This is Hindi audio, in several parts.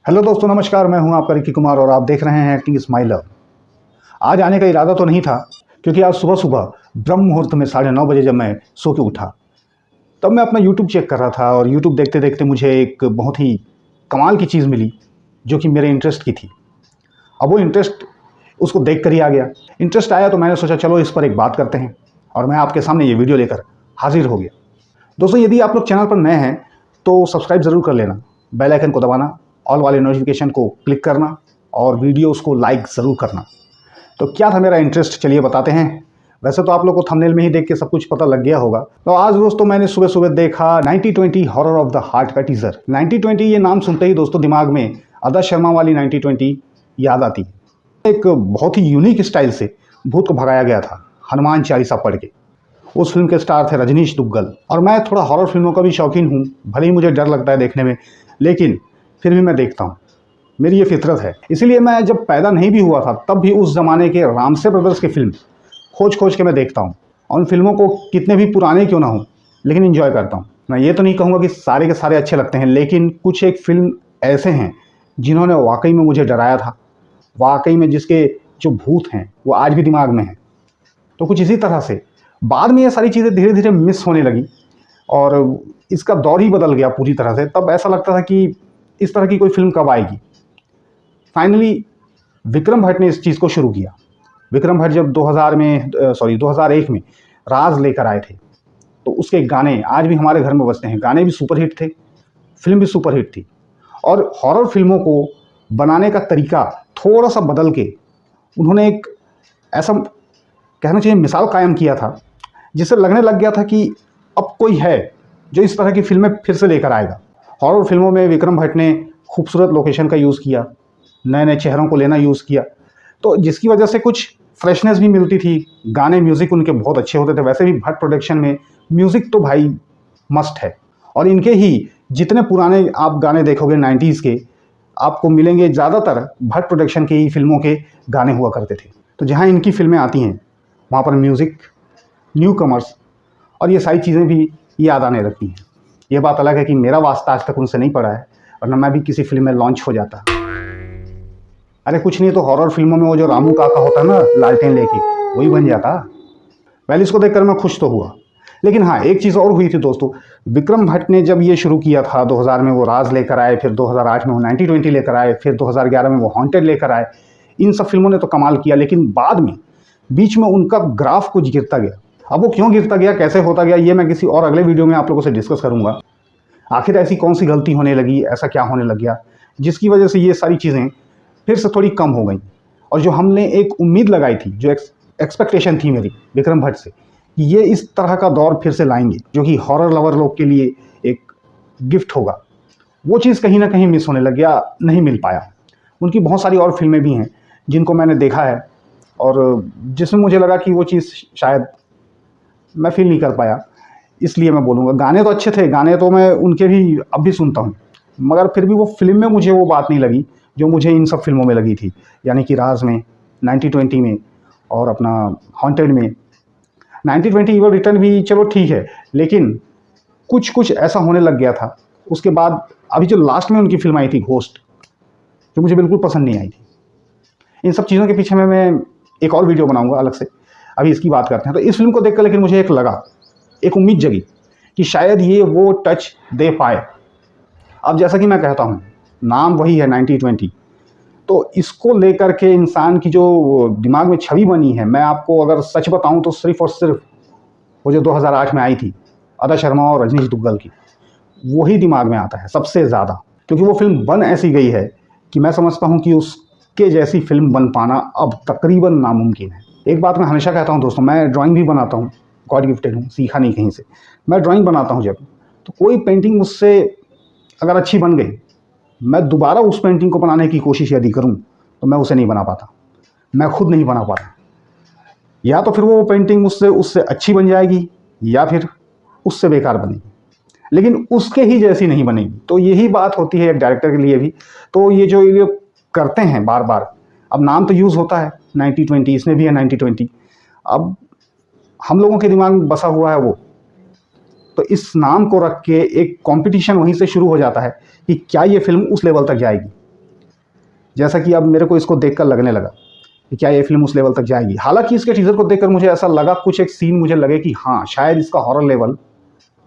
हेलो दोस्तों, नमस्कार। मैं हूं आपका रिकी कुमार और आप देख रहे हैं एक्टिंग इज माई लव। आज आने का इरादा तो नहीं था, क्योंकि आज सुबह सुबह ब्रह्म मुहूर्त में 9:30 बजे जब मैं सो के उठा, तब मैं अपना यूट्यूब चेक कर रहा था और यूट्यूब देखते देखते मुझे एक बहुत ही कमाल की चीज़ मिली जो कि मेरे इंटरेस्ट की थी। अब वो इंटरेस्ट उसको देख कर ही आ गया। इंटरेस्ट आया तो मैंने सोचा चलो इस पर एक बात करते हैं, और मैं आपके सामने ये वीडियो लेकर हाजिर हो गया। दोस्तों, यदि आप लोग चैनल पर नए हैं तो सब्सक्राइब ज़रूर कर लेना, बेल आइकन को दबाना, ऑल वाले नोटिफिकेशन को क्लिक करना और वीडियोस को लाइक ज़रूर करना। तो क्या था मेरा इंटरेस्ट, चलिए बताते हैं। वैसे तो आप लोग को थंबनेल में ही देख के सब कुछ पता लग गया होगा। तो आज दोस्तों मैंने सुबह सुबह देखा 9020 हॉरर ऑफ द हार्ट का टीज़र। 9020 ये नाम सुनते ही दोस्तों दिमाग में आदर्श शर्मा वाली 9020 याद आती है। एक बहुत ही यूनिक स्टाइल से भूत को भगाया गया था हनुमान चालीसा पढ़ के। उस फिल्म के स्टार थे रजनीश दुग्गल। और मैं थोड़ा हॉरर फिल्मों का भी शौकीन हूँ, भले ही मुझे डर लगता है देखने में, लेकिन फिर भी मैं देखता हूँ, मेरी ये फितरत है। इसीलिए मैं जब पैदा नहीं भी हुआ था तब भी उस ज़माने के रामसे ब्रदर्स की फिल्म खोज खोज के मैं देखता हूँ। और उन फिल्मों को कितने भी पुराने क्यों ना हो, लेकिन इन्जॉय करता हूँ। मैं ये तो नहीं कहूँगा कि सारे के सारे अच्छे लगते हैं, लेकिन कुछ एक फिल्म ऐसे हैं जिन्होंने वाकई में मुझे डराया था, वाकई में जिसके जो भूत हैं वो आज भी दिमाग में हैं। तो कुछ इसी तरह से बाद में ये सारी चीज़ें धीरे धीरे मिस होने लगी और इसका दौर ही बदल गया पूरी तरह से। तब ऐसा लगता था कि इस तरह की कोई फिल्म कब आएगी। फाइनली विक्रम भट्ट ने इस चीज़ को शुरू किया। विक्रम भट्ट जब 2001 में राज लेकर आए थे, तो उसके गाने आज भी हमारे घर में बजते हैं। गाने भी सुपरहिट थे, फिल्म भी सुपरहिट थी। और हॉरर फिल्मों को बनाने का तरीका थोड़ा सा बदल के उन्होंने एक ऐसा कहना चाहिए मिसाल कायम किया था, जिससे लगने लग गया था कि अब कोई है जो इस तरह की फिल्में फिर से लेकर आएगा। हॉरर फिल्मों में विक्रम भट्ट ने खूबसूरत लोकेशन का यूज़ किया, नए नए चेहरों को लेना यूज़ किया, तो जिसकी वजह से कुछ फ्रेशनेस भी मिलती थी। गाने, म्यूज़िक उनके बहुत अच्छे होते थे। वैसे भी भट्ट प्रोडक्शन में म्यूज़िक तो भाई मस्ट है, और इनके ही जितने पुराने आप गाने देखोगे 90s के, आपको मिलेंगे ज़्यादातर भट्ट प्रोडक्शन के ही फिल्मों के गाने हुआ करते थे। तो जहाँ इनकी फिल्में आती हैं वहाँ पर म्यूज़िक, न्यू कमर्स और ये सारी चीज़ें भी याद आने लगती हैं। ये बात अलग है कि मेरा वास्ता आज तक उनसे नहीं पड़ा है, वरना मैं भी किसी फिल्म में लॉन्च हो जाता। अरे कुछ नहीं तो हॉरर फिल्मों में वो जो रामू काका होता है ना लालटेन लेके, वही बन जाता। पहले इसको देखकर मैं खुश तो हुआ, लेकिन हाँ एक चीज़ और हुई थी दोस्तों। विक्रम भट्ट ने जब ये शुरू किया था 2000 में वो राज लेकर आए, फिर 2008 में वो 9020 लेकर आए, फिर 2011 में वो हॉन्टेड लेकर आए। इन सब फिल्मों ने तो कमाल किया, लेकिन बाद में बीच में उनका ग्राफ कुछ गिरता गया। अब वो क्यों गिरता गया, कैसे होता गया, ये मैं किसी और अगले वीडियो में आप लोगों से डिस्कस करूंगा। आखिर ऐसी कौन सी गलती होने लगी, ऐसा क्या होने लग गया जिसकी वजह से ये सारी चीज़ें फिर से थोड़ी कम हो गई। और जो हमने एक उम्मीद लगाई थी, जो एक्सपेक्टेशन थी मेरी विक्रम भट्ट से कि ये इस तरह का दौर फिर से लाएंगे जो कि हॉरर लवर लोग के लिए एक गिफ्ट होगा, वो चीज़ कहीं ना कहीं मिस होने लग गया, नहीं मिल पाया। उनकी बहुत सारी और फिल्में भी हैं जिनको मैंने देखा है और जिसमें मुझे लगा कि वो चीज़ शायद मैं फील नहीं कर पाया, इसलिए मैं बोलूँगा। गाने तो अच्छे थे, गाने तो मैं उनके भी अब भी सुनता हूँ, मगर फिर भी वो फिल्म में मुझे वो बात नहीं लगी जो मुझे इन सब फिल्मों में लगी थी, यानी कि राज में, 9020 में और अपना हॉन्टेड में। 9020 इवल रिटर्न भी चलो ठीक है, लेकिन कुछ कुछ ऐसा होने लग गया था उसके बाद। अभी जो लास्ट में उनकी फिल्म आई थी घोस्ट, जो मुझे बिल्कुल पसंद नहीं आई थी। इन सब चीज़ों के पीछे में मैं एक और वीडियो बनाऊंगा अलग से, अभी इसकी बात करते हैं। तो इस फिल्म को देखकर लेकिन मुझे एक लगा, एक उम्मीद जगी कि शायद ये वो टच दे पाए। अब जैसा कि मैं कहता हूँ, नाम वही है 9020, तो इसको लेकर के इंसान की जो दिमाग में छवि बनी है, मैं आपको अगर सच बताऊं तो सिर्फ और सिर्फ वो जो 2008 में आई थी आदर्श शर्मा और रजनीश दुग्गल की, वही दिमाग में आता है सबसे ज़्यादा। क्योंकि वो फिल्म बन ऐसी गई है कि मैं समझता हूँ कि उसके जैसी फिल्म बन पाना अब तकरीबन नामुमकिन है। एक बात मैं हमेशा कहता हूँ दोस्तों, मैं ड्राइंग भी बनाता हूँ, गॉड गिफ्टेड हूँ, सीखा नहीं कहीं से। मैं ड्राइंग बनाता हूँ जब, तो कोई पेंटिंग मुझसे अगर अच्छी बन गई, मैं दोबारा उस पेंटिंग को बनाने की कोशिश यदि करूं तो मैं उसे नहीं बना पाता, मैं खुद नहीं बना पाता। या तो फिर वो पेंटिंग मुझसे उससे अच्छी बन जाएगी या फिर उससे बेकार बनेगी, लेकिन उसके ही जैसी नहीं बनेगी। तो यही बात होती है एक डायरेक्टर के लिए भी। तो ये जो ये करते हैं बार बार, अब नाम तो यूज़ होता है 9020, इसमें भी है 9020, अब हम लोगों के दिमाग में बसा हुआ है वो, तो इस नाम को रख के एक कंपटीशन वहीं से शुरू हो जाता है कि क्या ये फिल्म उस लेवल तक जाएगी। जैसा कि अब मेरे को इसको देखकर लगने लगा कि क्या ये फिल्म उस लेवल तक जाएगी। हालांकि इसके टीज़र को देखकर मुझे ऐसा लगा, कुछ एक सीन मुझे लगे कि हाँ शायद इसका हॉरर लेवल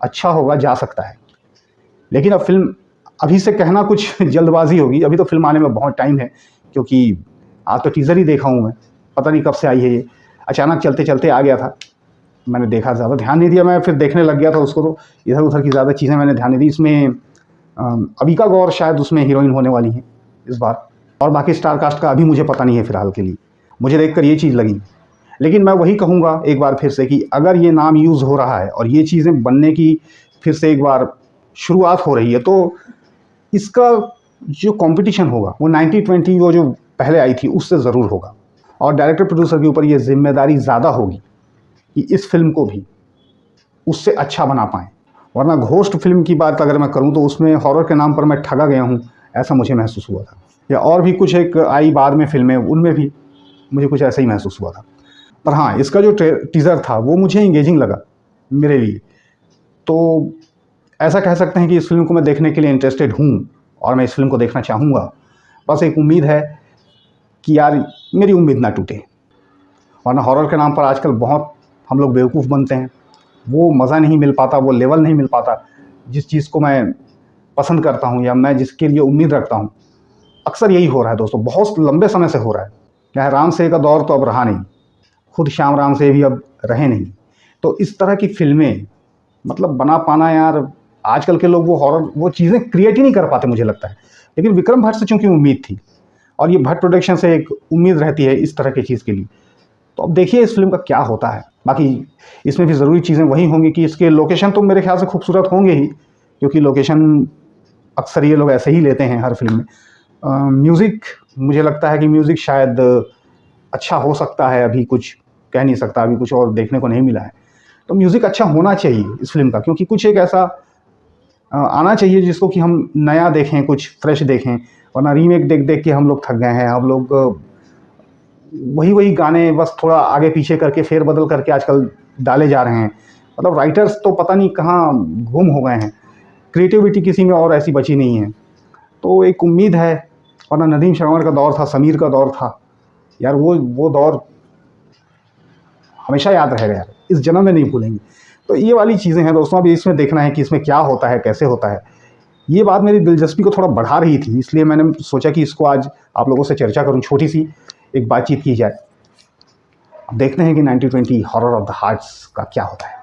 अच्छा होगा, जा सकता है। लेकिन अब फिल्म अभी से कहना कुछ जल्दबाजी होगी, अभी तो फिल्म आने में बहुत टाइम है, क्योंकि आज तो टीज़र ही देखा हूँ मैं, पता नहीं कब से आई है ये, अचानक चलते चलते आ गया था। मैंने देखा, ज़्यादा ध्यान नहीं दिया, मैं फिर देखने लग गया था उसको, तो इधर उधर की ज़्यादा चीज़ें मैंने ध्यान नहीं दी। इसमें अबिका गौर शायद उसमें हीरोइन होने वाली है इस बार, और बाकी स्टार कास्ट का अभी मुझे पता नहीं है फ़िलहाल के लिए। मुझे देखकर ये चीज़ लगी। लेकिन मैं वही कहूँगा एक बार फिर से कि अगर ये नाम यूज़ हो रहा है और ये चीज़ें बनने की फिर से एक बार शुरुआत हो रही है, तो इसका जो कंपटीशन होगा वो 90-20 वो जो पहले आई थी उससे ज़रूर होगा। और डायरेक्टर प्रोड्यूसर के ऊपर ये जिम्मेदारी ज़्यादा होगी कि इस फिल्म को भी उससे अच्छा बना पाएँ। वरना घोस्ट फिल्म की बात अगर मैं करूँ तो उसमें हॉरर के नाम पर मैं ठगा गया हूँ, ऐसा मुझे महसूस हुआ था। या और भी कुछ एक आई बाद में फिल्में, उनमें भी मुझे कुछ ऐसा ही महसूस हुआ था। पर हाँ, इसका जो टीज़र था वो मुझे इंगेजिंग लगा मेरे लिए। तो ऐसा कह सकते हैं कि इस फिल्म को मैं देखने के लिए इंटरेस्टेड हूँ और मैं इस फिल्म को देखना चाहूँगा। बस एक उम्मीद है कि यार मेरी उम्मीद ना टूटे। वरना हॉरर के नाम पर आजकल बहुत हम लोग बेवकूफ़ बनते हैं, वो मज़ा नहीं मिल पाता, वो लेवल नहीं मिल पाता जिस चीज़ को मैं पसंद करता हूँ या मैं जिसके लिए उम्मीद रखता हूँ। अक्सर यही हो रहा है दोस्तों, बहुत लंबे समय से हो रहा है। क्या है, राम से का दौर तो अब रहा नहीं, खुद श्याम राम से भी अब रहे नहीं। तो इस तरह की फिल्में मतलब बना पाना यार, आजकल के लोग वो हॉरर वो चीज़ें क्रिएट ही नहीं कर पाते मुझे लगता है। लेकिन विक्रम भट्ट से चूँकि उम्मीद थी और ये भट्ट प्रोडक्शन से एक उम्मीद रहती है इस तरह की चीज़ के लिए, तो अब देखिए इस फिल्म का क्या होता है। बाकी इसमें भी ज़रूरी चीज़ें वही होंगी कि इसके लोकेशन तो मेरे ख्याल से खूबसूरत होंगे ही, क्योंकि लोकेशन अक्सर ये लोग ऐसे ही लेते हैं हर फिल्म में। म्यूज़िक मुझे लगता है कि म्यूज़िक शायद अच्छा हो सकता है, अभी कुछ कह नहीं सकता, अभी कुछ और देखने को नहीं मिला है। तो म्यूज़िक अच्छा होना चाहिए इस फिल्म का, क्योंकि कुछ एक ऐसा आना चाहिए जिसको कि हम नया देखें, कुछ फ्रेश देखें। वरना रीमेक देख देख के हम लोग थक गए हैं। हम लोग वही वही गाने बस थोड़ा आगे पीछे करके फेर बदल करके आजकल डाले जा रहे हैं। मतलब राइटर्स तो पता नहीं कहाँ गुम हो गए हैं, क्रिएटिविटी किसी में और ऐसी बची नहीं है। तो एक उम्मीद है, वरना नदीम श्रवण का दौर था, समीर का दौर था यार, वो दौर हमेशा याद रहेगा यार, इस जन्म में नहीं भूलेंगे। तो ये वाली चीज़ें हैं दोस्तों, अभी इसमें देखना है कि इसमें क्या होता है, कैसे होता है। ये बात मेरी दिलचस्पी को थोड़ा बढ़ा रही थी, इसलिए मैंने सोचा कि इसको आज आप लोगों से चर्चा करूं, छोटी सी एक बातचीत की जाए। अब देखते हैं कि 90-20 हॉरर ऑफ द हार्ट्स का क्या होता है।